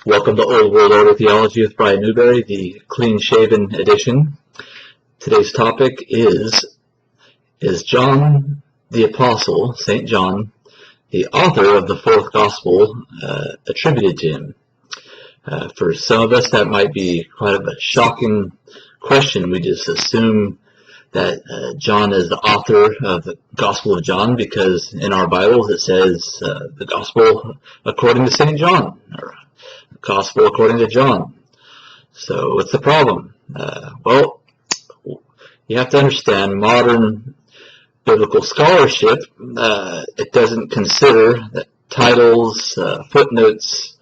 Welcome to Old World Order Theology with Brian Newberry, the clean-shaven edition. Today's topic is John the Apostle, St. John, the author of the fourth gospel attributed to him? For some of us, that might be quite a shocking question. We just assume that John is the author of the Gospel of John because in our Bibles it says the Gospel according to St. John, or Gospel according to John. So what's the problem? Well, you have to understand modern biblical scholarship. It doesn't consider that titles, footnotes,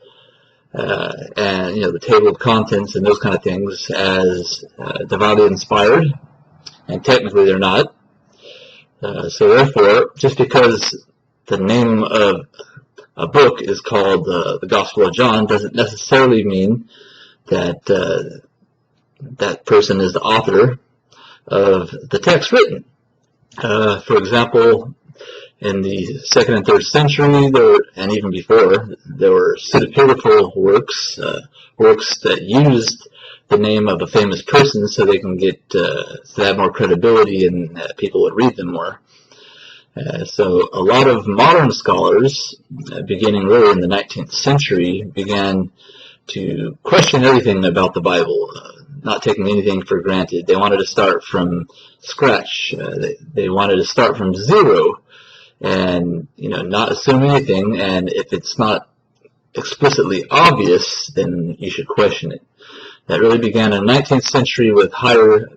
and the table of contents and those kind of things as divinely inspired, and technically they're not. So therefore, just because the name of a book is called the Gospel of John doesn't necessarily mean that that person is the author of the text written. For example, in the 2nd and 3rd century, and even before, there were pseudepigraphal works that used the name of a famous person so they can get so they have more credibility and people would read them more. So a lot of modern scholars, beginning really in the 19th century, began to question everything about the Bible, not taking anything for granted. They wanted to start from scratch. They wanted to start from zero and not assume anything. And if it's not explicitly obvious, then you should question it. That really began in the 19th century with higher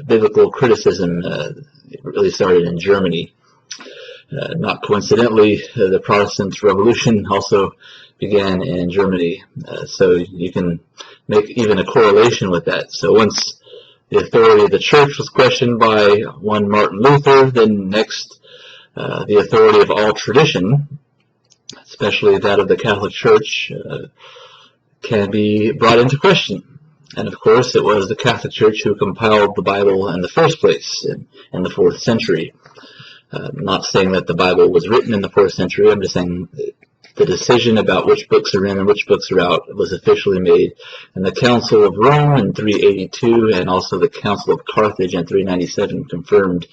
biblical criticism. It really started in Germany. Not coincidentally, the Protestant Revolution also began in Germany. So you can make even a correlation with that. So once the authority of the church was questioned by one Martin Luther, then next the authority of all tradition, especially that of the Catholic Church, can be brought into question. And of course, it was the Catholic Church who compiled the Bible in the first place in the 4th century. I'm not saying that the Bible was written in the 4th century. I'm just saying the decision about which books are in and which books are out was officially made in the Council of Rome in 382, and also the Council of Carthage in 397 confirmed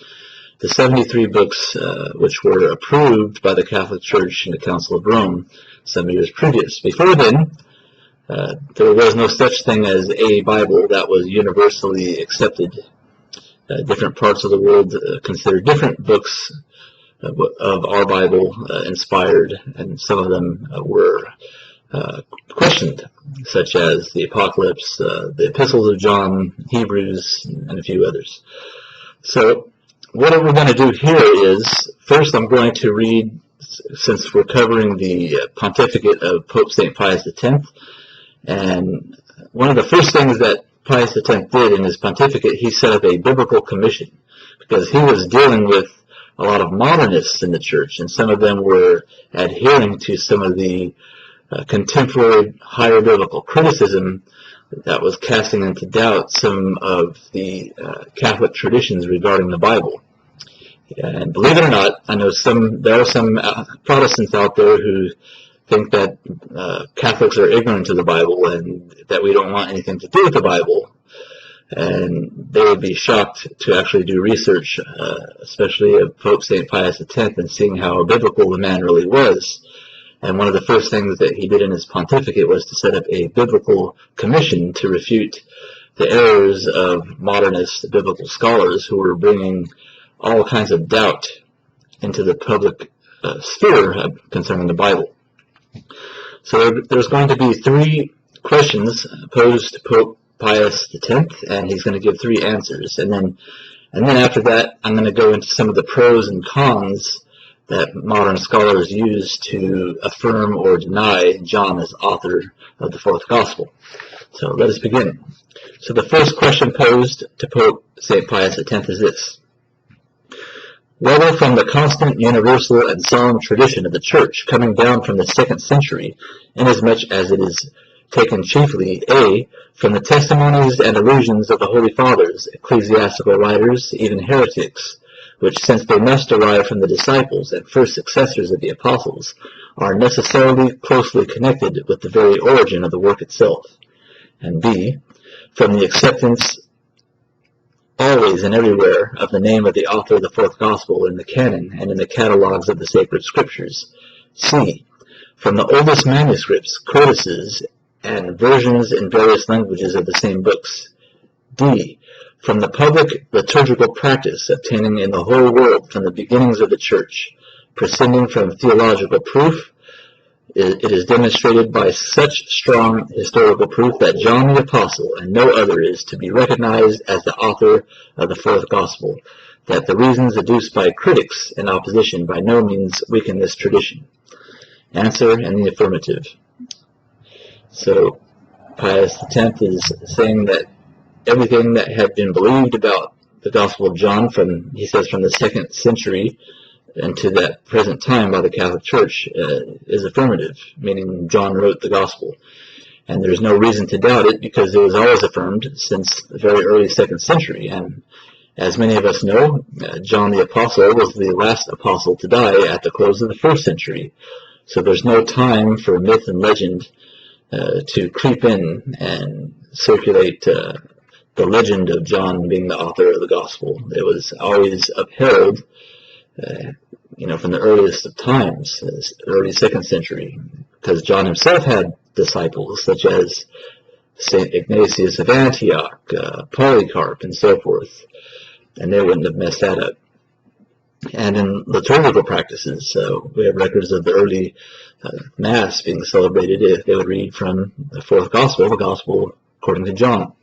the 73 books which were approved by the Catholic Church in the Council of Rome some years previous. Before then, there was no such thing as a Bible that was universally accepted. Different parts of the world consider different books of our Bible inspired, and some of them were questioned, such as the Apocalypse, the Epistles of John, Hebrews, and a few others. So what we're going to do here is, first I'm going to read, since we're covering the pontificate of Pope St. Pius X, and one of the first things that Pius X did in his pontificate, he set up a biblical commission, because he was dealing with a lot of modernists in the church, and some of them were adhering to some of the contemporary higher biblical criticism that was casting into doubt some of the Catholic traditions regarding the Bible. And believe it or not, I know there are some Protestants out there who think that Catholics are ignorant of the Bible and that we don't want anything to do with the Bible. And they would be shocked to actually do research, especially of Pope St. Pius X, and seeing how biblical the man really was. And one of the first things that he did in his pontificate was to set up a biblical commission to refute the errors of modernist biblical scholars who were bringing all kinds of doubt into the public sphere concerning the Bible. So there's going to be 3 questions posed to Pope Pius X, and he's going to give 3 answers. And then after that, I'm going to go into some of the pros and cons that modern scholars use to affirm or deny John as author of the fourth gospel. So let us begin. So the first question posed to Pope St. Pius X is this: whether from the constant, universal, and solemn tradition of the Church, coming down from the 2nd century, inasmuch as it is taken chiefly, A, from the testimonies and allusions of the Holy Fathers, ecclesiastical writers, even heretics, which, since they must derive from the disciples and first successors of the apostles, are necessarily closely connected with the very origin of the work itself. And B, from the acceptance always and everywhere of the name of the author of the fourth gospel in the canon and in the catalogues of the sacred scriptures. C, from the oldest manuscripts, codices, and versions in various languages of the same books. D, from the public liturgical practice obtaining in the whole world from the beginnings of the Church, proceeding from theological proof. It is demonstrated by such strong historical proof that John the Apostle and no other is to be recognized as the author of the fourth gospel, that the reasons adduced by critics in opposition by no means weaken this tradition. Answer in the affirmative. So Pius X is saying that everything that had been believed about the Gospel of John from the 2nd century and to that present time by the Catholic Church is affirmative, meaning John wrote the Gospel. And there's no reason to doubt it because it was always affirmed since the very early 2nd century. And as many of us know, John the Apostle was the last apostle to die at the close of the 1st century. So there's no time for myth and legend to creep in and circulate the legend of John being the author of the Gospel. It was always upheld from the earliest of times, early 2nd century, because John himself had disciples such as St. Ignatius of Antioch, Polycarp, and so forth, and they wouldn't have messed that up. And in liturgical practices, we have records of the early Mass being celebrated if they would read from the fourth Gospel, the Gospel according to John.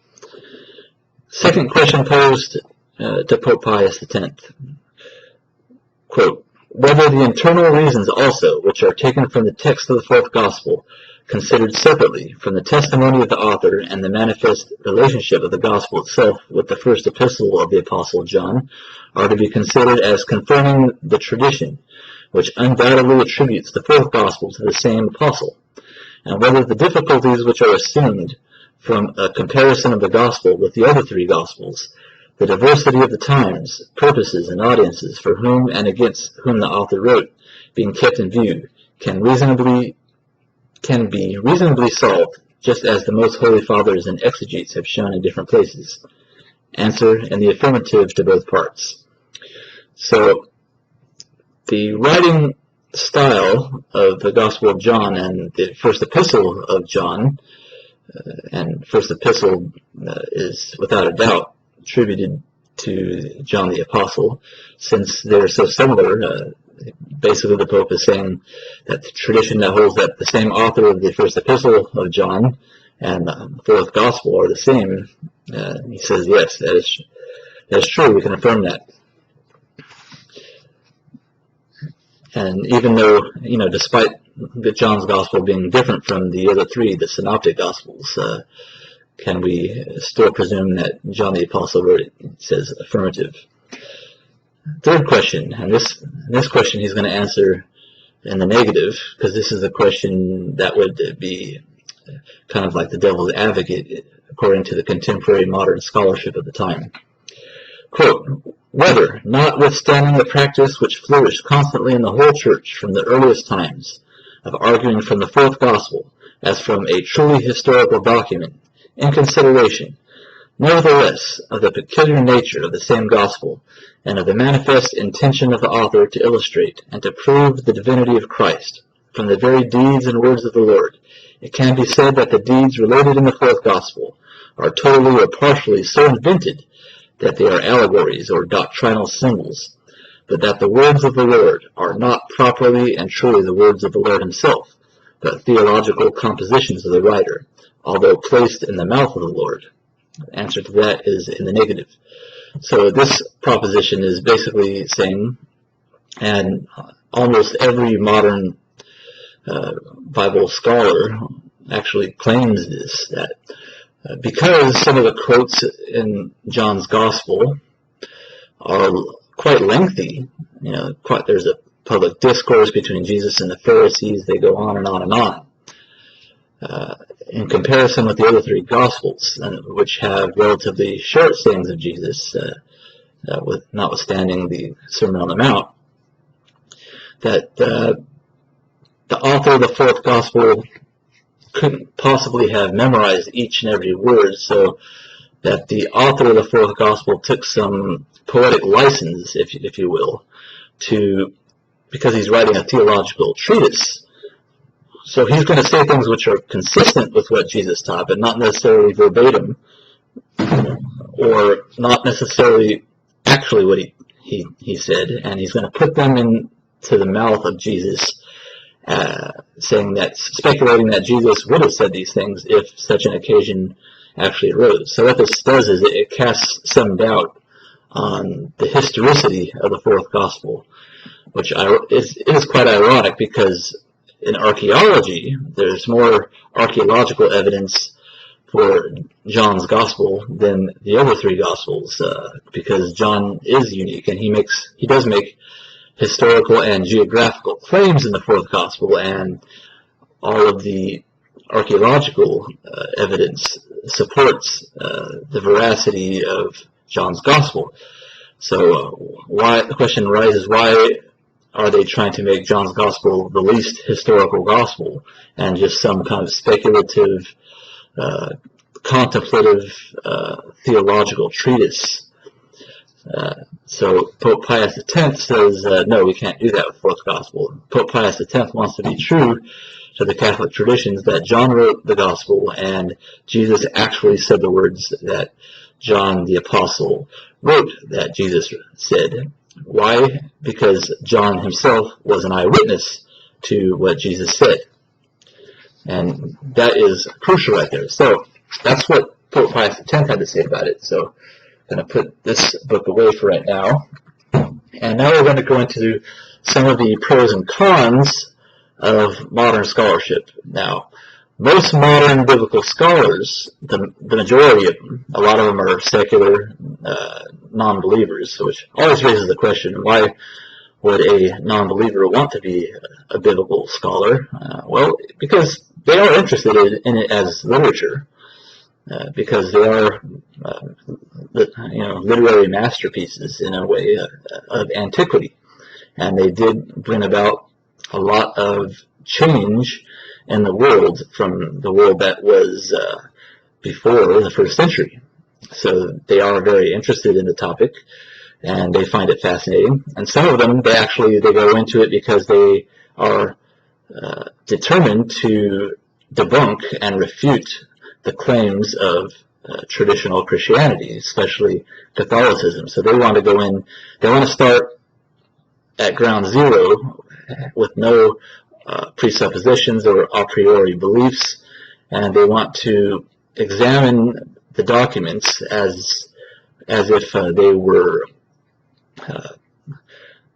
Second question posed to Pope Pius X. Quote, whether the internal reasons also, which are taken from the text of the fourth gospel, considered separately from the testimony of the author and the manifest relationship of the gospel itself with the first epistle of the Apostle John, are to be considered as confirming the tradition, which undoubtedly attributes the fourth gospel to the same apostle, and whether the difficulties which are assumed from a comparison of the gospel with the other three gospels, the diversity of the times, purposes, and audiences for whom and against whom the author wrote, being kept in view, can be reasonably solved, just as the most holy fathers and exegetes have shown in different places. Answer in the affirmative to both parts. So, the writing style of the Gospel of John and the first epistle of John, and first epistle is without a doubt attributed to John the Apostle, since they're so similar. Basically, the Pope is saying that the tradition that holds that the same author of the first epistle of John and the fourth Gospel are the same. He says, yes, that is true. We can affirm that. And even though, despite John's Gospel being different from the other three, the Synoptic Gospels, can we still presume that John the Apostle wrote it? It says affirmative. Third question, and this question he's going to answer in the negative, because this is a question that would be kind of like the devil's advocate, according to the contemporary modern scholarship of the time. Quote, whether, notwithstanding the practice which flourished constantly in the whole Church from the earliest times, of arguing from the fourth Gospel as from a truly historical document, in consideration, nevertheless, of the peculiar nature of the same Gospel, and of the manifest intention of the author to illustrate and to prove the divinity of Christ, from the very deeds and words of the Lord, it can be said that the deeds related in the fourth Gospel are totally or partially so invented that they are allegories or doctrinal symbols, but that the words of the Lord are not properly and truly the words of the Lord himself, but theological compositions of the writer, although placed in the mouth of the Lord. The answer to that is in the negative. So this proposition is basically saying, and almost every modern Bible scholar actually claims this, that because some of the quotes in John's Gospel are quite lengthy, there's a public discourse between Jesus and the Pharisees, they go on and on and on. In comparison with the other three Gospels, which have relatively short sayings of Jesus, notwithstanding the Sermon on the Mount, that the author of the fourth gospel couldn't possibly have memorized each and every word, so that the author of the fourth gospel took some poetic license, if you will, because he's writing a theological treatise. So he's going to say things which are consistent with what Jesus taught, but not necessarily verbatim, or not necessarily actually what he said, and he's going to put them into the mouth of Jesus, speculating that Jesus would have said these things if such an occasion actually arose. So what this does is it casts some doubt on the historicity of the fourth gospel, which is quite ironic, because in archaeology, there's more archaeological evidence for John's gospel than the other three gospels, because John is unique, and he does make historical and geographical claims in the fourth gospel, and all of the archaeological evidence supports the veracity of John's gospel. So the question arises, why are they trying to make John's gospel the least historical gospel and just some kind of speculative, contemplative, theological treatise? So Pope Pius X says, no, we can't do that with the fourth gospel. Pope Pius X wants to be true to the Catholic traditions that John wrote the gospel and Jesus actually said the words that John the Apostle wrote that Jesus said. Why? Because John himself was an eyewitness to what Jesus said. And that is crucial right there. So that's what Pope Pius X had to say about it. So I'm going to put this book away for right now. And now we're going to go into some of the pros and cons of modern scholarship. Now, most modern biblical scholars, the majority of them, a lot of them are secular non-believers, which always raises the question, why would a non-believer want to be a biblical scholar? Well, because they are interested in it as literature, because they are literary masterpieces in a way of antiquity, and they did bring about a lot of change in the world from the world that was before the first century. So they are very interested in the topic, and they find it fascinating. And some of them, they go into it because they are determined to debunk and refute the claims of traditional Christianity, especially Catholicism. So they want to go in, they want to start at ground zero with no presuppositions or a priori beliefs, and they want to examine the documents as if they were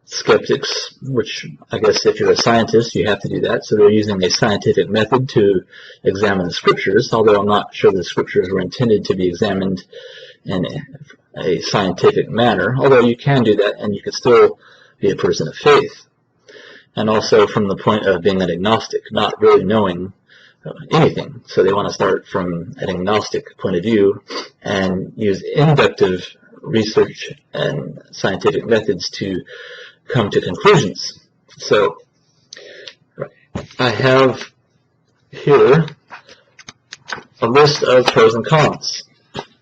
skeptics, which I guess if you're a scientist, you have to do that. So they're using a scientific method to examine the scriptures, although I'm not sure the scriptures were intended to be examined in a scientific manner, although you can do that and you can still be a person of faith. And also from the point of being an agnostic, not really knowing anything. So they want to start from an agnostic point of view and use inductive research and scientific methods to come to conclusions. So I have here a list of pros and cons.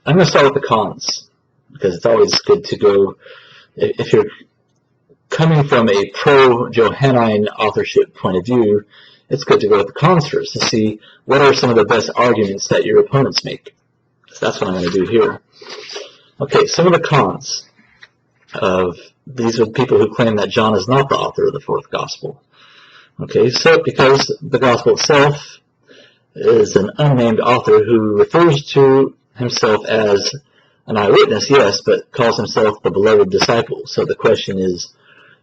I'm going to start with the cons, because it's always good to go, if you're coming from a pro-Johannine authorship point of view, it's good to go with the cons first to see what are some of the best arguments that your opponents make. So that's what I'm going to do here. Okay, some of the cons of these are people who claim that John is not the author of the fourth gospel. Okay, so because the gospel itself is an unnamed author who refers to himself as an eyewitness, yes, but calls himself the beloved disciple. So the question is,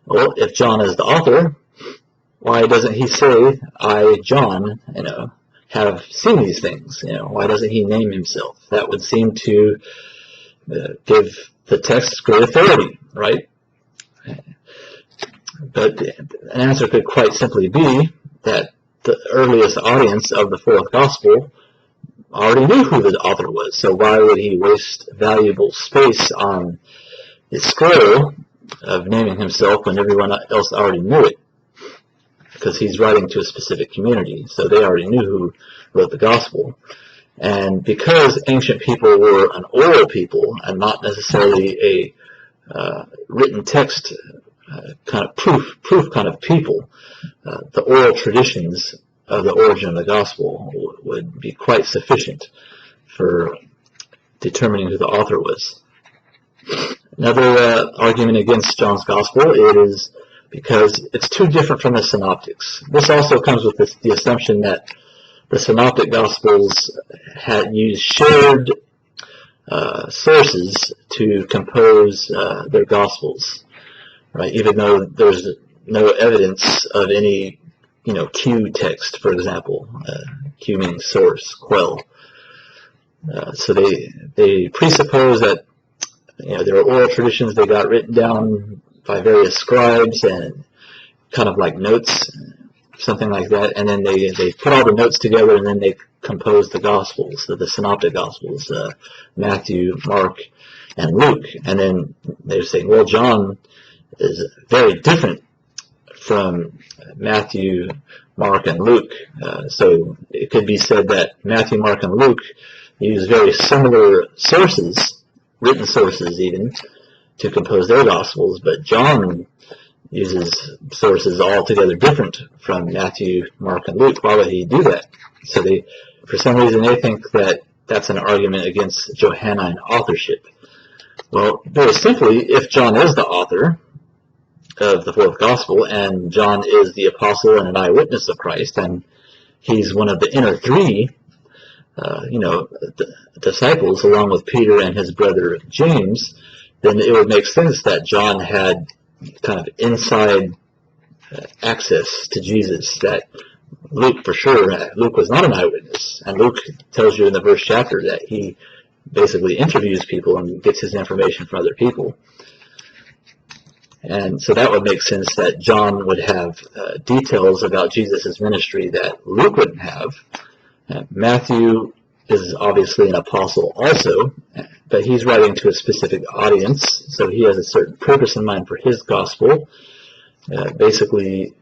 well, if John is the author, why doesn't he say, I, John, have seen these things? Why doesn't he name himself? That would seem to give the text great authority, right? But an answer could quite simply be that the earliest audience of the fourth gospel already knew who the author was, so why would he waste valuable space on scroll of naming himself when everyone else already knew it, because he's writing to a specific community, so they already knew who wrote the gospel. And because ancient people were an oral people and not necessarily a written text kind of proof kind of people, the oral traditions of the origin of the gospel would be quite sufficient for determining who the author was. Another argument against John's gospel is because it's too different from the synoptics. This also comes with the assumption that the synoptic gospels had used shared sources to compose their gospels, right? Even though there's no evidence of any, Q text, for example. Q means source, quell. So they presuppose that there are oral traditions they got written down by various scribes and kind of like notes, something like that, and then they put all the notes together and then they compose the Gospels, the synoptic Gospels, Matthew, Mark, and Luke. And then they're saying, well, John is very different from Matthew, Mark, and Luke. So it could be said that Matthew, Mark, and Luke use very similar sources, written sources even, to compose their Gospels, but John uses sources altogether different from Matthew, Mark, and Luke. Why would he do that? So for some reason, they think that that's an argument against Johannine authorship. Well, very simply, if John is the author of the fourth gospel, and John is the apostle and an eyewitness of Christ, and he's one of the inner three, disciples, along with Peter and his brother James, then it would make sense that John had kind of inside access to Jesus, that Luke, for sure, Luke was not an eyewitness. And Luke tells you in the first chapter that he basically interviews people and gets his information from other people. And so that would make sense that John would have details about Jesus' ministry that Luke wouldn't have. Matthew is obviously an apostle also, but he's writing to a specific audience, so he has a certain purpose in mind for his gospel, basically,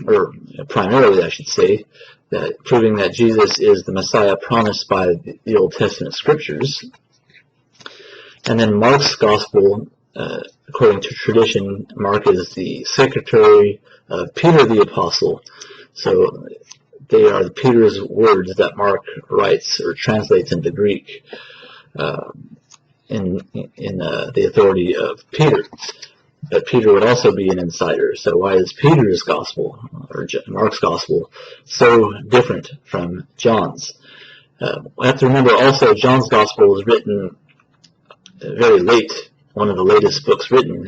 or primarily I should say, that proving that Jesus is the Messiah promised by the Old Testament scriptures. And then Mark's gospel, according to tradition, Mark is the secretary of Peter the apostle, so they are Peter's words that Mark writes or translates into Greek in the authority of Peter. But Peter would also be an insider. So why is Peter's gospel, or Mark's gospel, so different from John's? We have to remember also John's gospel was written very late, one of the latest books written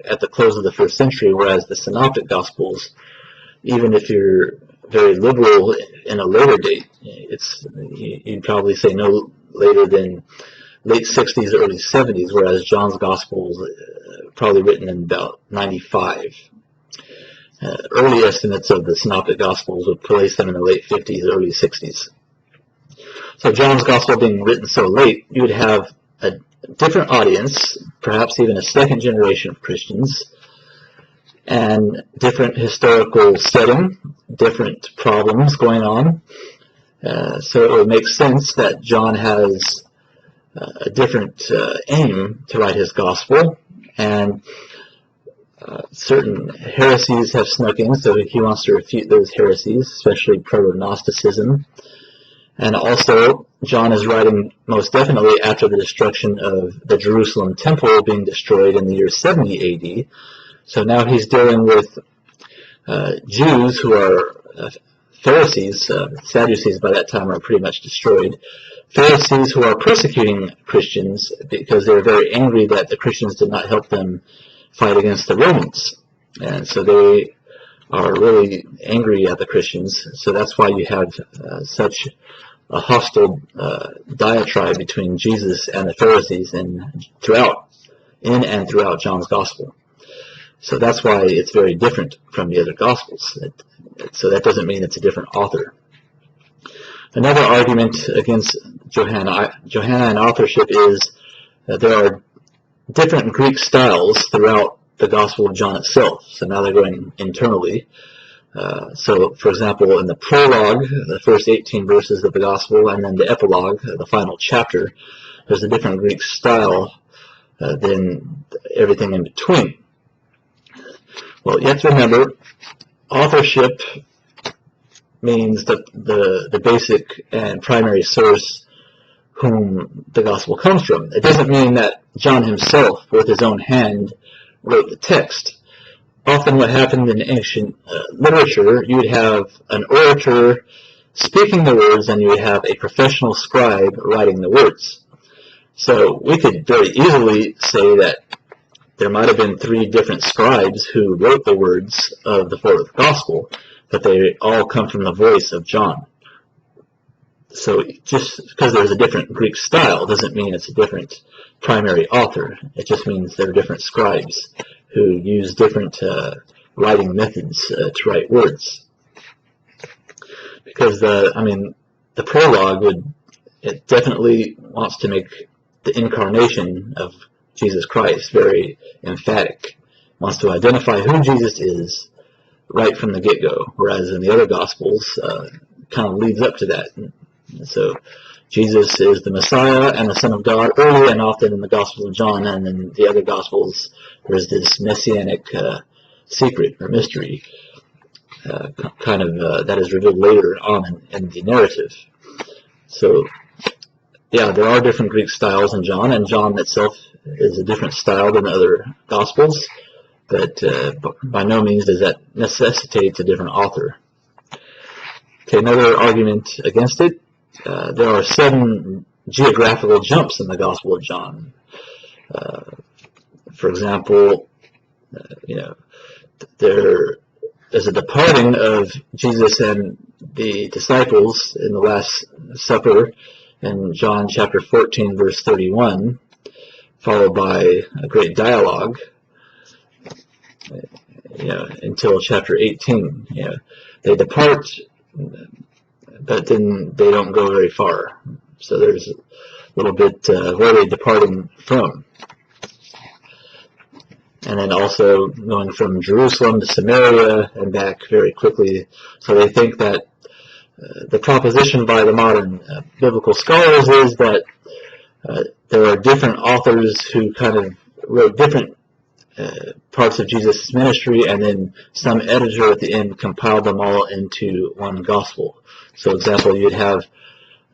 at the close of the first century, whereas the synoptic gospels, even if you're very liberal in a later date, you'd probably say no later than late 60s, early 70s, whereas John's gospel was probably written in about 95. Early estimates of the synoptic gospels would place them in the late 50s, early 60s. So John's gospel being written so late, you would have a different audience, perhaps even a second generation of Christians, and different historical setting, different problems going on. So it would make sense that John has a different aim to write his gospel, and certain heresies have snuck in, so he wants to refute those heresies, especially proto-Gnosticism. And also, John is writing most definitely after the destruction of the Jerusalem temple being destroyed in the year 70 AD. So now he's dealing with Jews who are Pharisees. Sadducees by that time are pretty much destroyed. Pharisees who are persecuting Christians because they're very angry that the Christians did not help them fight against the Romans. And so they are really angry at the Christians. So that's why you have such a hostile diatribe between Jesus and the Pharisees in and throughout John's gospel. So that's why it's very different from the other Gospels. So that doesn't mean it's a different author. Another argument against Johannine authorship is that there are different Greek styles throughout the Gospel of John itself. So now they're going internally. So, for example, in the prologue, the first 18 verses of the Gospel, and then the epilogue, the final chapter, there's a different Greek style than everything in between. Well, you have to remember, authorship means that the basic and primary source whom the Gospel comes from. It doesn't mean that John himself, with his own hand, wrote the text. Often what happened in ancient literature, you would have an orator speaking the words, and you would have a professional scribe writing the words. So we could very easily say that there might have been 3 different scribes who wrote the words of the fourth gospel, but they all come from the voice of John. So just because there's a different Greek style doesn't mean it's a different primary author. It just means there are different scribes who use different writing methods to write words. Because the prologue it definitely wants to make the incarnation of Jesus Christ very emphatic. Wants to identify who Jesus is right from the get-go, whereas in the other Gospels kind of leads up to that. So Jesus is the Messiah and the Son of God early and often in the Gospel of John, and in the other Gospels there's this messianic secret or mystery that is revealed later on in the narrative. So yeah, there are different Greek styles in John, and John itself is a different style than the other Gospels, but by no means does that necessitate a different author. Okay, another argument against it. There are 7 geographical jumps in the Gospel of John. For example, there is a departing of Jesus and the disciples in the Last Supper in John chapter 14, verse 31, followed by a great dialogue, until chapter 18. They depart, but then they don't go very far. So there's a little bit where they're departing from. And then also going from Jerusalem to Samaria and back very quickly. So they think that the proposition by the modern biblical scholars is that there are different authors who kind of wrote different parts of Jesus' ministry, and then some editor at the end compiled them all into one gospel. So, example, you'd have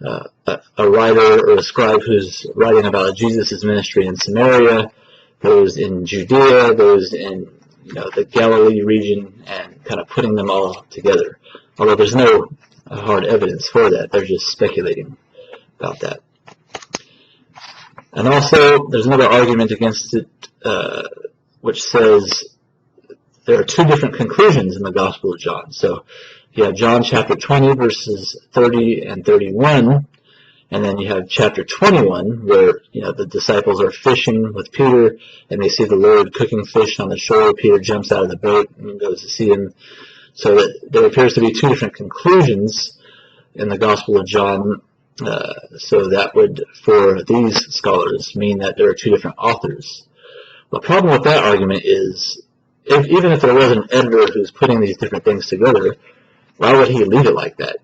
a writer or a scribe who's writing about Jesus' ministry in Samaria, those in Judea, those in the Galilee region, and kind of putting them all together. Although there's no hard evidence for that, they're just speculating about that. And also, there's another argument against it, which says there are 2 different conclusions in the Gospel of John. So you have John chapter 20, verses 30 and 31, and then you have chapter 21, where the disciples are fishing with Peter, and they see the Lord cooking fish on the shore. Peter jumps out of the boat and goes to see him. So that there appears to be 2 different conclusions in the Gospel of John. So that would, for these scholars, mean that there are 2 different authors. The problem with that argument is, even if there was an editor who's putting these different things together, why would he leave it like that?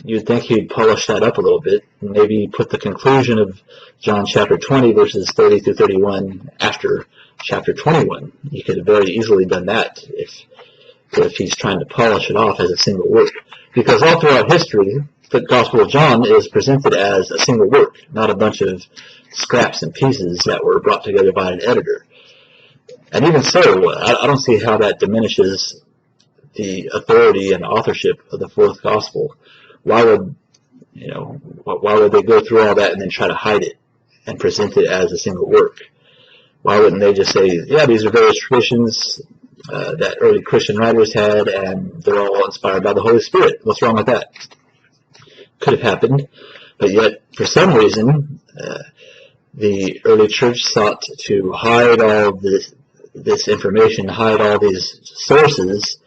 You'd think he'd polish that up a little bit, and maybe put the conclusion of John chapter 20, verses 30 through 31 after chapter 21. He could have very easily done that if he's trying to polish it off as a single work. Because all throughout history, the Gospel of John is presented as a single work, not a bunch of scraps and pieces that were brought together by an editor. And even so, I don't see how that diminishes the authority and authorship of the fourth Gospel. Why would they go through all that and then try to hide it and present it as a single work? Why wouldn't they just say, yeah, these are various traditions that early Christian writers had, and they're all inspired by the Holy Spirit? What's wrong with that? Could have happened, but yet, for some reason, the early church sought to hide all this information, hide all these sources,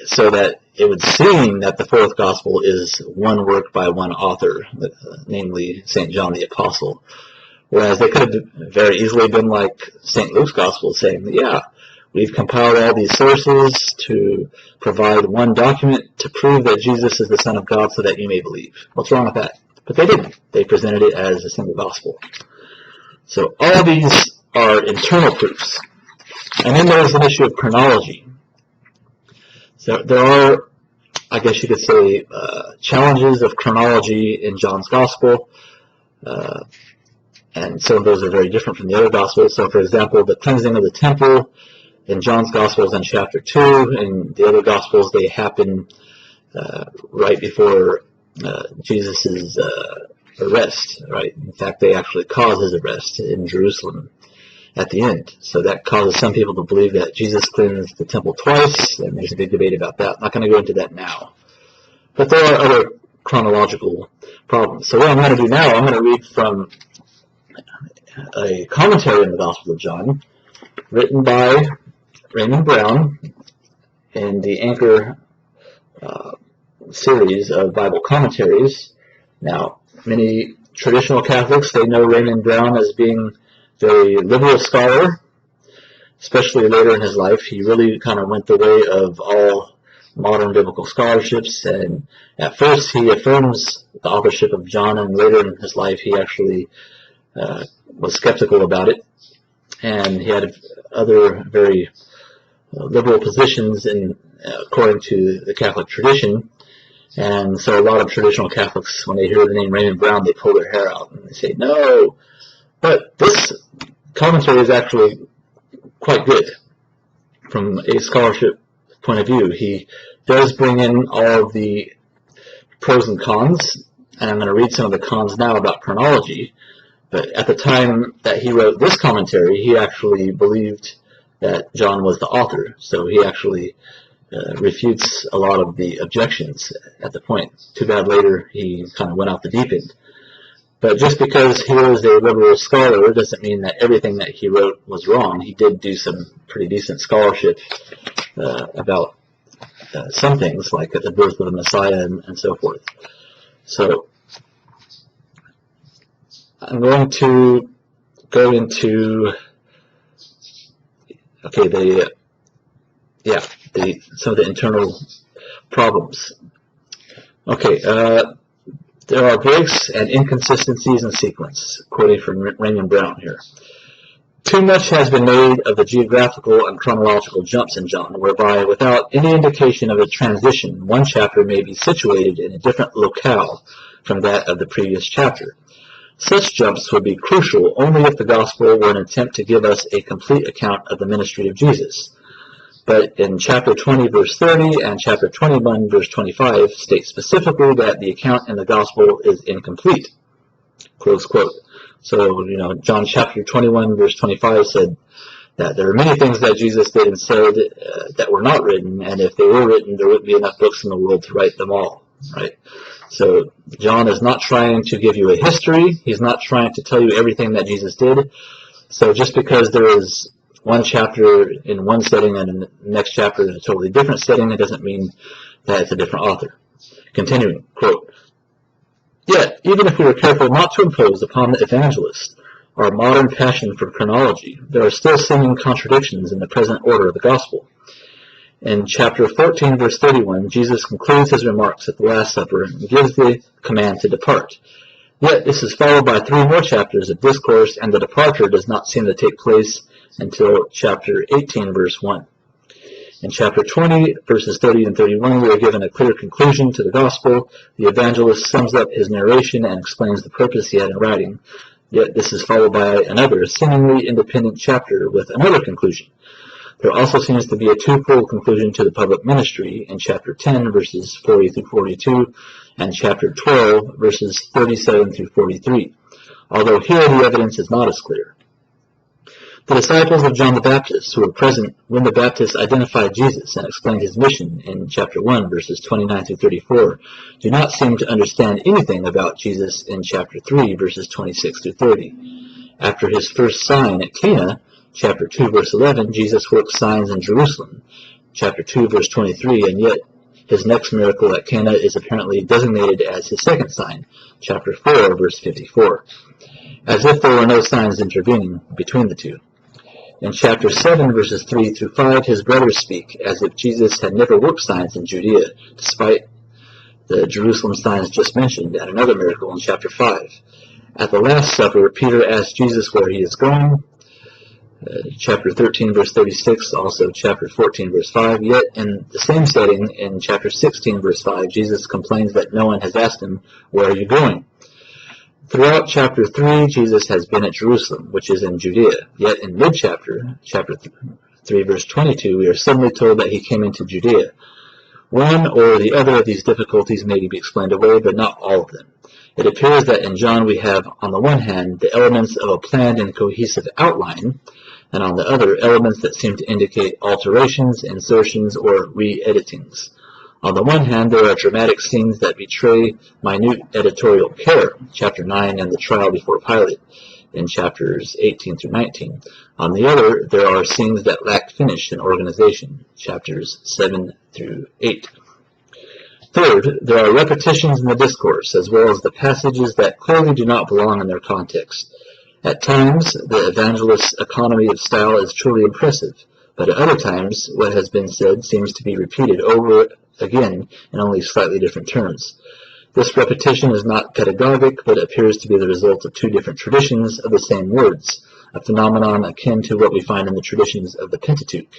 so that it would seem that the fourth gospel is one work by one author, namely St. John the Apostle. Whereas they could have very easily been like St. Luke's Gospel, saying, yeah, we've compiled all these sources to provide one document to prove that Jesus is the Son of God so that you may believe. What's wrong with that? But they didn't. They presented it as a single gospel. So all these are internal proofs. And then there's an issue of chronology. So there are, I guess you could say, challenges of chronology in John's Gospel. And some of those are very different from the other Gospels. So, for example, the cleansing of the temple in John's Gospel is in chapter 2. In the other Gospels, they happen right before Jesus' arrest, right? In fact, they actually cause his arrest in Jerusalem at the end. So that causes some people to believe that Jesus cleansed the temple twice, and there's a big debate about that. I'm not going to go into that now. But there are other chronological problems. So what I'm going to do now, I'm going to read from a commentary on the Gospel of John, written by Raymond Brown in the Anchor series of Bible commentaries. Now, many traditional Catholics, they know Raymond Brown as being a very liberal scholar, especially later in his life. He really kind of went the way of all modern biblical scholarships, and at first he affirms the authorship of John, and later in his life he actually was skeptical about it, and he had other very liberal positions according to the Catholic tradition. And so a lot of traditional Catholics, when they hear the name Raymond Brown, they pull their hair out and they say, no. But this commentary is actually quite good from a scholarship point of view. He does bring in all of the pros and cons, and I'm going to read some of the cons now about chronology. But at the time that he wrote this commentary, he actually believed that John was the author. So he actually refutes a lot of the objections at the point. Too bad later he kind of went off the deep end. But just because he was a liberal scholar doesn't mean that everything that he wrote was wrong. He did do some pretty decent scholarship about some things, like the birth of the Messiah and so forth. So I'm going to go into some of the internal problems. Okay, there are breaks and inconsistencies in sequence, quoting from Raymond Brown here. Too much has been made of the geographical and chronological jumps in John, whereby, without any indication of a transition, one chapter may be situated in a different locale from that of the previous chapter. Such jumps would be crucial only if the Gospel were an attempt to give us a complete account of the ministry of Jesus. But in chapter 20, verse 30, and chapter 21, verse 25, state specifically that the account in the Gospel is incomplete. Close quote. So, John chapter 21, verse 25 said that there are many things that Jesus did and said that were not written, and if they were written, there wouldn't be enough books in the world to write them all, right? So John is not trying to give you a history. He's not trying to tell you everything that Jesus did. So just because there is one chapter in one setting and in the next chapter in a totally different setting, it doesn't mean that it's a different author. Continuing, quote, "Yet, even if we were careful not to impose upon the evangelist our modern passion for chronology, there are still seeming contradictions in the present order of the Gospel. In chapter 14, verse 31, Jesus concludes his remarks at the Last Supper and gives the command to depart. Yet this is followed by 3 more chapters of discourse, and the departure does not seem to take place until chapter 18, verse 1. In chapter 20, verses 30 and 31, we are given a clear conclusion to the Gospel. The evangelist sums up his narration and explains the purpose he had in writing. Yet this is followed by another, seemingly independent chapter with another conclusion. There also seems to be a twofold conclusion to the public ministry in chapter 10, verses 40 through 42, and chapter 12, verses 37 through 43, although here the evidence is not as clear. The disciples of John the Baptist, who were present when the Baptist identified Jesus and explained his mission in chapter 1, verses 29 through 34, do not seem to understand anything about Jesus in chapter 3, verses 26 through 30. After his first sign at Cana, chapter 2, verse 11, Jesus worked signs in Jerusalem, chapter 2, verse 23, and yet his next miracle at Cana is apparently designated as his second sign, chapter 4, verse 54. as if there were no signs intervening between the two. In chapter 7, verses 3 through 5, his brothers speak as if Jesus had never worked signs in Judea, despite the Jerusalem signs just mentioned, and another miracle in chapter 5. At the Last Supper, Peter asked Jesus where he is going, chapter 13, verse 36, also chapter 14, verse 5. Yet in the same setting, in chapter 16, verse 5, Jesus complains that no one has asked him, "Where are you going?" Throughout chapter 3, Jesus has been at Jerusalem, which is in Judea. Yet in mid-chapter, chapter 3, verse 22, we are suddenly told that he came into Judea. One or the other of these difficulties may be explained away, but not all of them. It appears that in John we have, on the one hand, the elements of a planned and cohesive outline, and on the other, elements that seem to indicate alterations, insertions, or re-editings. On the one hand, there are dramatic scenes that betray minute editorial care, chapter 9 and the trial before Pilate, in chapters 18 through 19. On the other, there are scenes that lack finish and organization, chapters 7 through 8. Third, there are repetitions in the discourse, as well as the passages that clearly do not belong in their context. At times, the evangelist's economy of style is truly impressive, but at other times, what has been said seems to be repeated over again in only slightly different terms. This repetition is not pedagogic, but appears to be the result of two different traditions of the same words, a phenomenon akin to what we find in the traditions of the Pentateuch.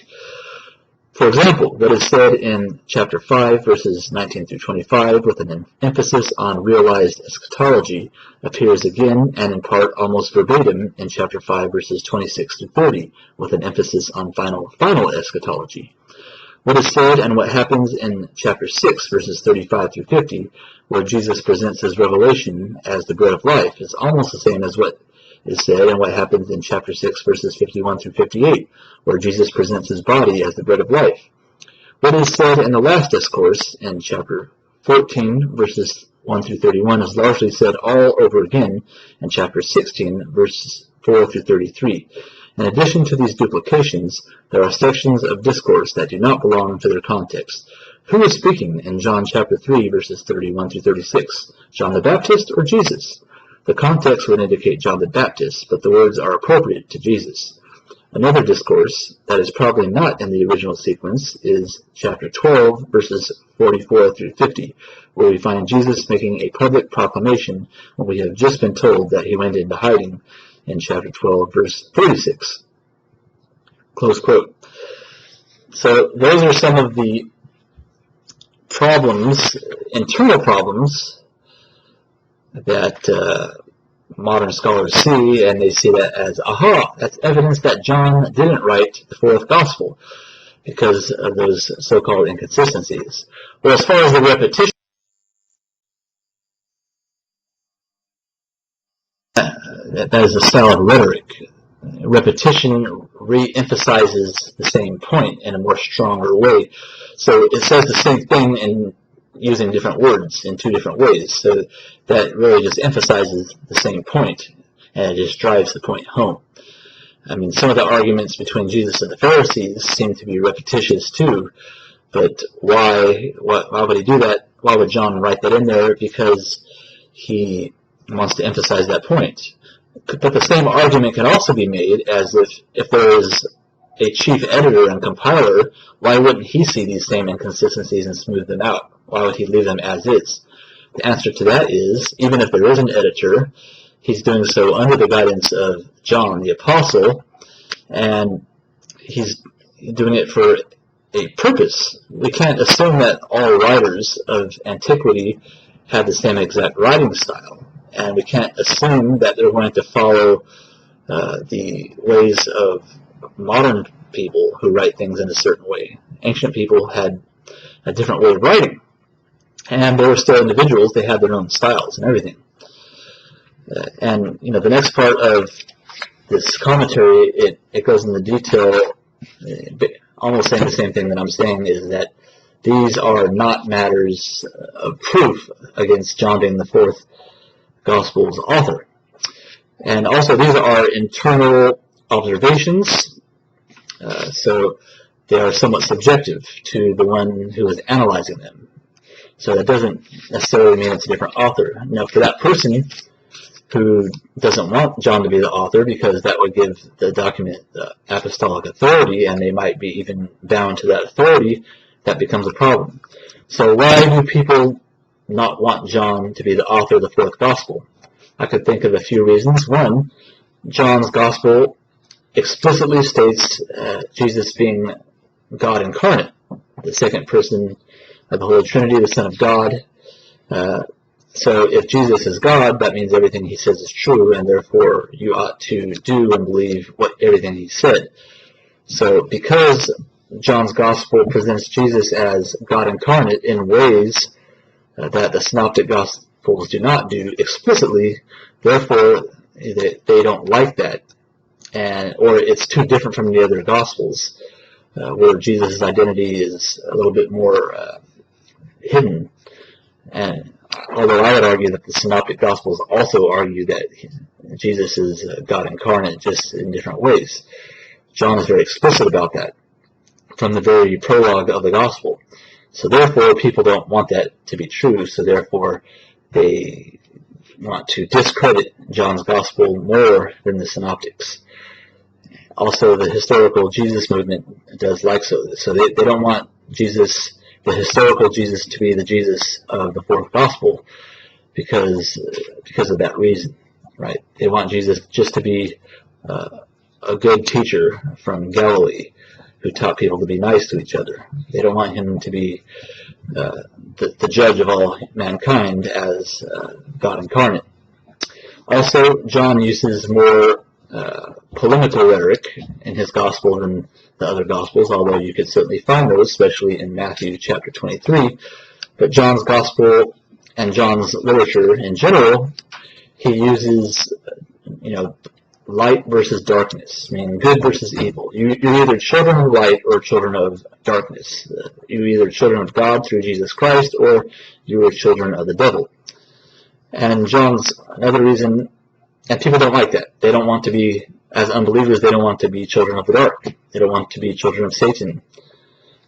For example, what is said in chapter 5, verses 19 through 25, with an emphasis on realized eschatology, appears again, and in part almost verbatim, in chapter 5, verses 26 through 30, with an emphasis on final eschatology. What is said and what happens in chapter 6, verses 35 through 50, where Jesus presents his revelation as the bread of life, is almost the same as what is said and what happens in chapter 6, verses 51 through 58, where Jesus presents his body as the bread of life. What is said in the last discourse in chapter 14, verses 1 through 31, is largely said all over again in chapter 16, verses 4 through 33. In addition to these duplications, there are sections of discourse that do not belong to their context. Who is speaking in John chapter 3, verses 31 through 36? John the Baptist or Jesus? The context would indicate John the Baptist, but the words are appropriate to Jesus. Another discourse that is probably not in the original sequence is chapter 12, verses 44 through 50, where we find Jesus making a public proclamation when we have just been told that he went into hiding in chapter 12, verse 36. Close quote. So those are some of the problems, internal problems, that modern scholars see, and they see that as, aha, that's evidence that John didn't write the fourth gospel because of those so-called inconsistencies. Well, as far as the repetition, that is a style of rhetoric. Repetition re-emphasizes the same point in a more stronger way. So it says the same thing in using different words in two different ways. So that really just emphasizes the same point, and it just drives the point home. I mean, some of the arguments between Jesus and the Pharisees seem to be repetitious too, but why would he do that? Why would John write that in there? Because he wants to emphasize that point. But the same argument can also be made as if there is a chief editor and compiler, why wouldn't he see these same inconsistencies and smooth them out? Why would he leave them as is? The answer to that is, even if there is an editor, he's doing so under the guidance of John the Apostle, and he's doing it for a purpose. We can't assume that all writers of antiquity had the same exact writing style, and we can't assume that they're going to follow the ways of modern people who write things in a certain way. Ancient people had a different way of writing, and they were still individuals. They had their own styles and everything. And the next part of this commentary, it goes into detail, almost saying the same thing that I'm saying, is that these are not matters of proof against John being the fourth Gospel's author. And also, these are internal observations, so they are somewhat subjective to the one who is analyzing them. So that doesn't necessarily mean it's a different author. Now, for that person who doesn't want John to be the author because that would give the document apostolic authority, and they might be even bound to that authority, that becomes a problem. So why do people not want John to be the author of the fourth gospel? I could think of a few reasons. One, John's gospel explicitly states Jesus being God Incarnate, the second person of the Holy Trinity, the Son of God. So if Jesus is God, that means everything he says is true, and therefore you ought to do and believe everything he said. So because John's gospel presents Jesus as God Incarnate in ways that the synoptic gospels do not do explicitly, therefore they don't like that, or it's too different from the other gospels, where Jesus' identity is a little bit more hidden. And although I would argue that the synoptic gospels also argue that Jesus is God Incarnate, just in different ways. John is very explicit about that from the very prologue of the gospel. So therefore, people don't want that to be true, so therefore they want to discredit John's gospel more than the synoptics. Also, the historical Jesus movement does like so. So they don't want Jesus, the historical Jesus, to be the Jesus of the fourth gospel because of that reason, right? They want Jesus just to be a good teacher from Galilee who taught people to be nice to each other. They don't want him to be the judge of all mankind as God Incarnate. Also, John uses more polemical rhetoric in his gospel than the other gospels, although you could certainly find those, especially in Matthew chapter 23. But John's gospel and John's literature in general, he uses, light versus darkness, meaning good versus evil. You're either children of light or children of darkness. You're either children of God through Jesus Christ, or you are children of the devil. And John's another reason, and people don't like that. They don't want to be, as unbelievers, they don't want to be children of the dark. They don't want to be children of Satan.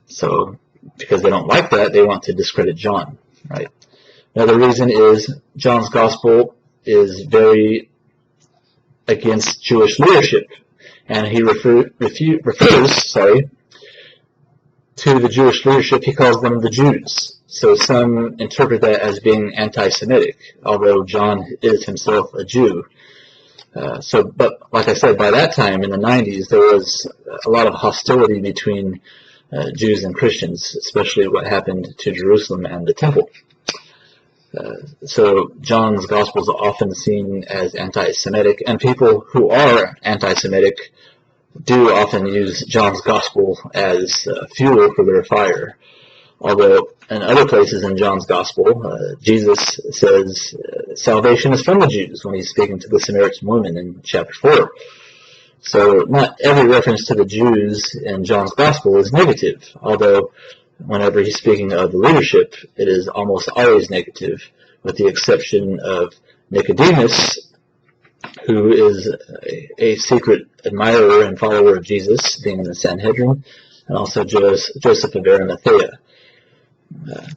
So, because they don't like that, they want to discredit John, right? Another reason is John's gospel is very against Jewish leadership, and he refers to the Jewish leadership. He calls them the Jews. So some interpret that as being anti-Semitic, although John is himself a Jew. But like I said, by that time in the 90s, there was a lot of hostility between Jews and Christians, especially what happened to Jerusalem and the temple. So John's gospel is often seen as anti-Semitic, and people who are anti-Semitic do often use John's gospel as fuel for their fire. Although in other places in John's gospel, Jesus says salvation is from the Jews when he's speaking to the Samaritan woman in chapter 4. So not every reference to the Jews in John's gospel is negative, although whenever he's speaking of the leadership, it is almost always negative, with the exception of Nicodemus, who is a secret admirer and follower of Jesus, being in the Sanhedrin, and also Joseph of Arimathea.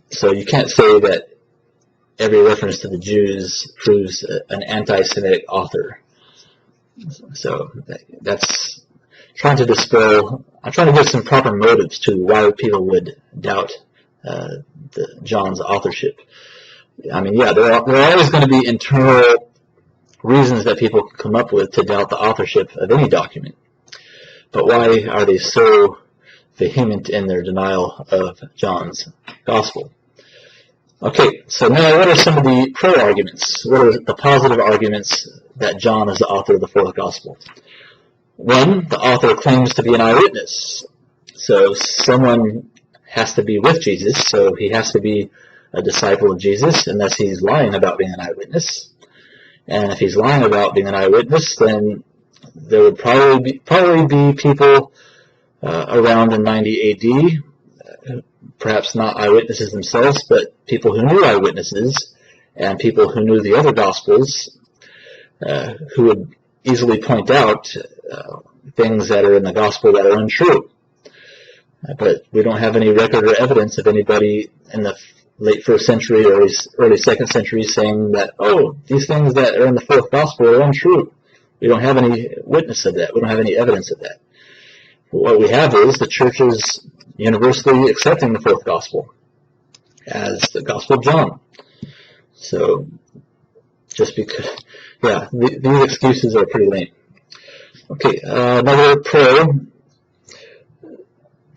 So you can't say that every reference to the Jews proves an anti-Semitic author. So that's trying to dispel. I'm trying to give some proper motives to why people would doubt John's authorship. I mean, yeah, there are always going to be internal reasons that people can come up with to doubt the authorship of any document. But why are they so vehement in their denial of John's gospel? Okay, so now what are some of the pro-arguments? What are the positive arguments that John is the author of the fourth gospel? One, the author claims to be an eyewitness. So someone has to be with Jesus, so he has to be a disciple of Jesus, unless he's lying about being an eyewitness. And if he's lying about being an eyewitness, then there would probably be people around in 90 AD, perhaps not eyewitnesses themselves, but people who knew eyewitnesses and people who knew the other gospels, who would easily point out things that are in the gospel that are untrue. But we don't have any record or evidence of anybody in the late first century, early second century, saying that, oh, these things that are in the fourth gospel are untrue. We don't have any witness of that. We don't have any evidence of that. What we have is the church is universally accepting the fourth gospel as the Gospel of John. So, just because, yeah, these excuses are pretty lame. Okay, another pro.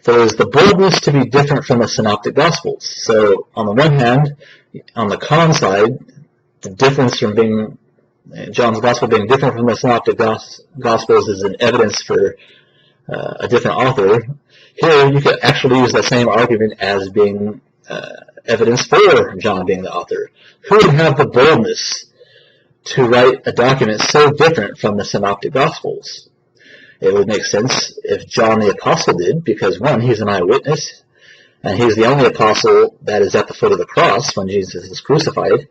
There is the boldness to be different from the synoptic gospels. So, on the one hand, on the con side, the difference from being John's gospel being different from the synoptic gospels is an evidence for a different author. Here, you could actually use the same argument as being evidence for John being the author. Who would have the boldness to write a document so different from the synoptic gospels? It would make sense if John the Apostle did, because one, he's an eyewitness, and he's the only apostle that is at the foot of the cross when Jesus is crucified,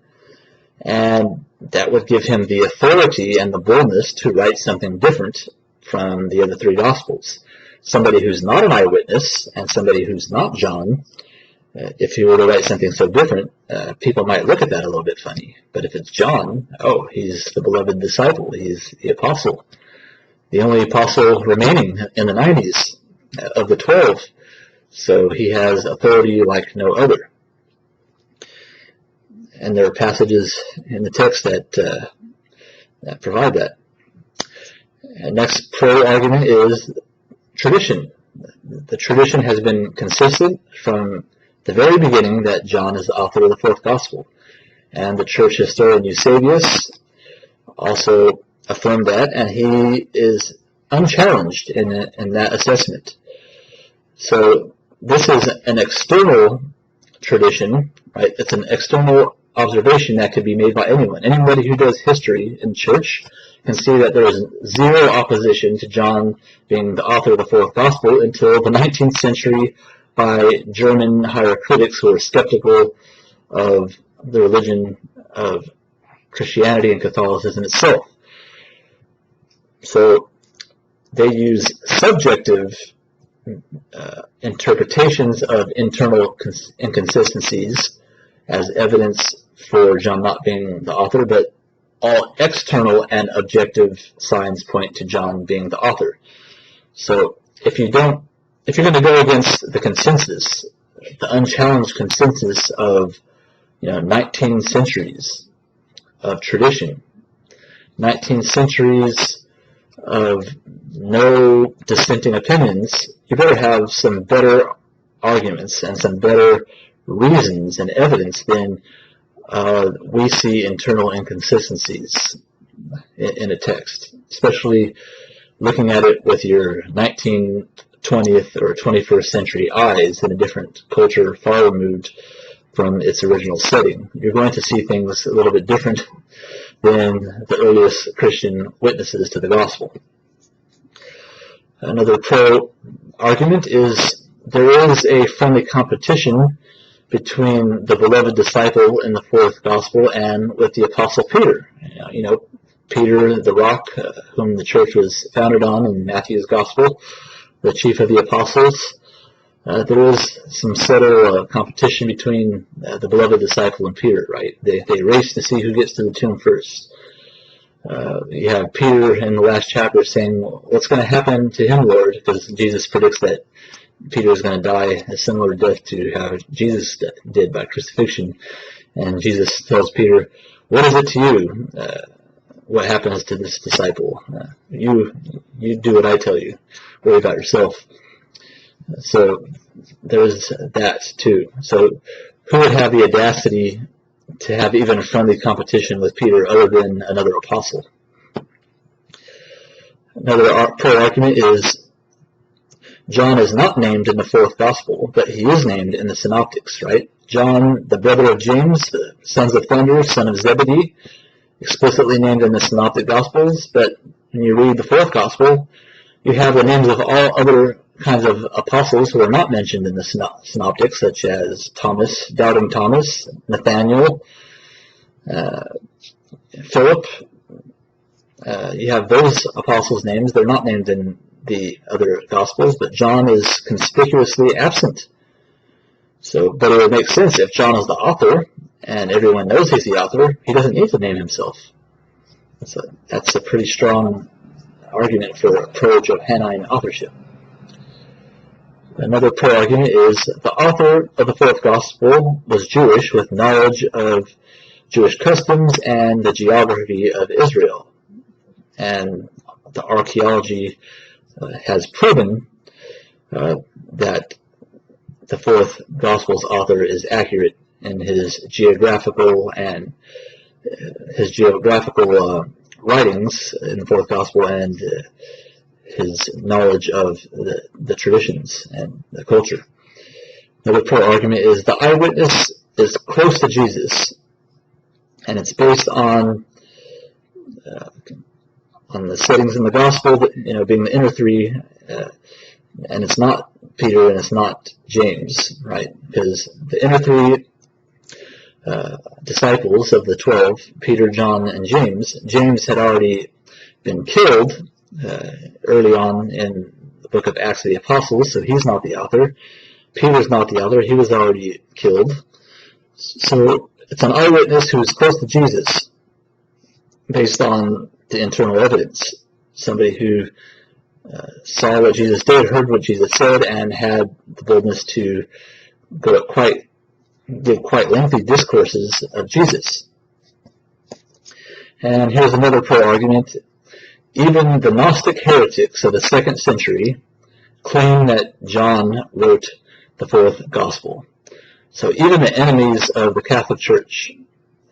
and that would give him the authority and the boldness to write something different from the other three gospels. Somebody who's not an eyewitness and somebody who's not John, if he were to write something so different, people might look at that a little bit funny. But if it's John, oh, he's the beloved disciple, he's the apostle, the only apostle remaining in the 90s of the 12. So he has authority like no other. And there are passages in the text that provide that. And next pro argument is tradition. The tradition has been consistent from the very beginning that John is the author of the fourth gospel. And the church historian Eusebius also affirmed that, and he is unchallenged in that assessment. So this is an external tradition, right? It's an external observation that could be made by anyone. Anybody who does history in church can see that there is zero opposition to John being the author of the fourth gospel until the 19th century by German higher critics who were skeptical of the religion of Christianity and Catholicism itself. So they use subjective interpretations of internal inconsistencies as evidence for John not being the author, but all external and objective signs point to John being the author. So if you're going to go against the consensus, the unchallenged consensus of 19 centuries of tradition, 19 centuries of no dissenting opinions, you better have some better arguments and some better reasons and evidence than we see internal inconsistencies in a text, especially looking at it with your 19th, 20th, or 21st century eyes in a different culture far removed from its original setting. You're going to see things a little bit different than the earliest Christian witnesses to the gospel. Another pro-argument is there is a friendly competition between the beloved disciple in the fourth gospel and with the apostle Peter. Peter, the rock, whom the church was founded on in Matthew's gospel, the chief of the apostles. There is some subtle competition between the beloved disciple and Peter, right? They race to see who gets to the tomb first. You have Peter in the last chapter saying, what's going to happen to him, Lord? Because Jesus predicts that Peter is going to die a similar death to how Jesus did by crucifixion. And Jesus tells Peter, what is it to you? What happens to this disciple? You do what I tell you. Worry about yourself. So there's that too. So who would have the audacity to have even a friendly competition with Peter other than another apostle? Another pro-argument is John is not named in the fourth gospel, but he is named in the synoptics, right? John, the brother of James, the sons of thunder, son of Zebedee, explicitly named in the synoptic gospels, but when you read the fourth gospel, you have the names of all other kinds of apostles who are not mentioned in the synoptics, such as Thomas, doubting Thomas, Nathaniel, Philip. You have those apostles' names. They're not named in the other gospels, but John is conspicuously absent. So, but it would make sense if John is the author and everyone knows he's the author, he doesn't need to name himself. That's a pretty strong argument for pro-Johannine authorship. Another pro-argument is the author of the fourth gospel was Jewish with knowledge of Jewish customs and the geography of Israel. And the archaeology has proven that the fourth gospel's author is accurate in his geographical writings in the fourth gospel and his knowledge of the traditions and the culture. Another pro-argument is the eyewitness is close to Jesus, and it's based on the settings in the gospel, being the inner three, and it's not Peter and it's not James, right? Because the inner three disciples of the 12, Peter, John, and James had already been killed early on in the book of Acts of the Apostles, so he's not the author. Peter's not the author, he was already killed. So it's an eyewitness who is close to Jesus based on the internal evidence. Somebody who saw what Jesus did, heard what Jesus said, and had the boldness to give quite lengthy discourses of Jesus. And here's another pro-argument. Even the Gnostic heretics of the 2nd century claim that John wrote the fourth gospel. So even the enemies of the Catholic Church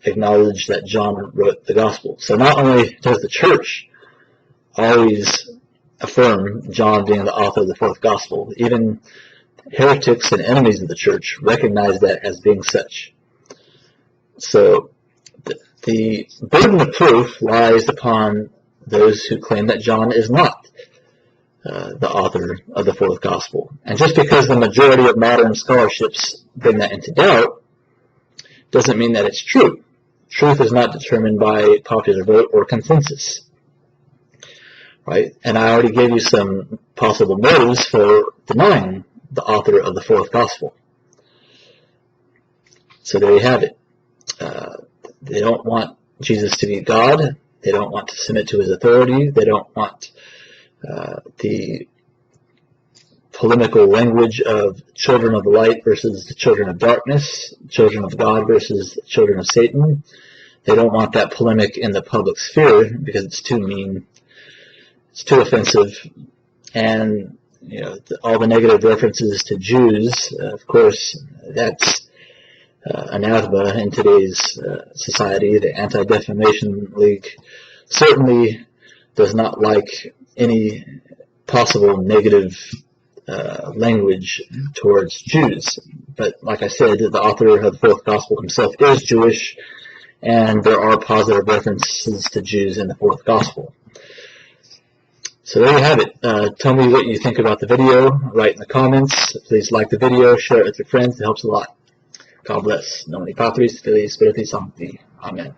acknowledge that John wrote the gospel. So not only does the Church always affirm John being the author of the fourth gospel, even heretics and enemies of the Church recognize that as being such. So the burden of proof lies upon those who claim that John is not the author of the fourth gospel. And just because the majority of modern scholarships bring that into doubt doesn't mean that it's true. Truth is not determined by popular vote or consensus, right? And I already gave you some possible motives for denying the author of the fourth gospel. So there you have it. They don't want Jesus to be God. They don't want to submit to his authority. They don't want the polemical language of children of the light versus the children of darkness, children of God versus children of Satan. They don't want that polemic in the public sphere because it's too mean, it's too offensive, and all the negative references to Jews, of course, that's anathema in today's society. The Anti-Defamation League certainly does not like any possible negative language towards Jews. But like I said, the author of the fourth gospel himself is Jewish, and there are positive references to Jews in the fourth gospel. So there you have it. Tell me what you think about the video. Write in the comments. Please like the video, share it with your friends. It helps a lot. God bless. Nomine Patris, Filii, Spiritus Sancti. Amen.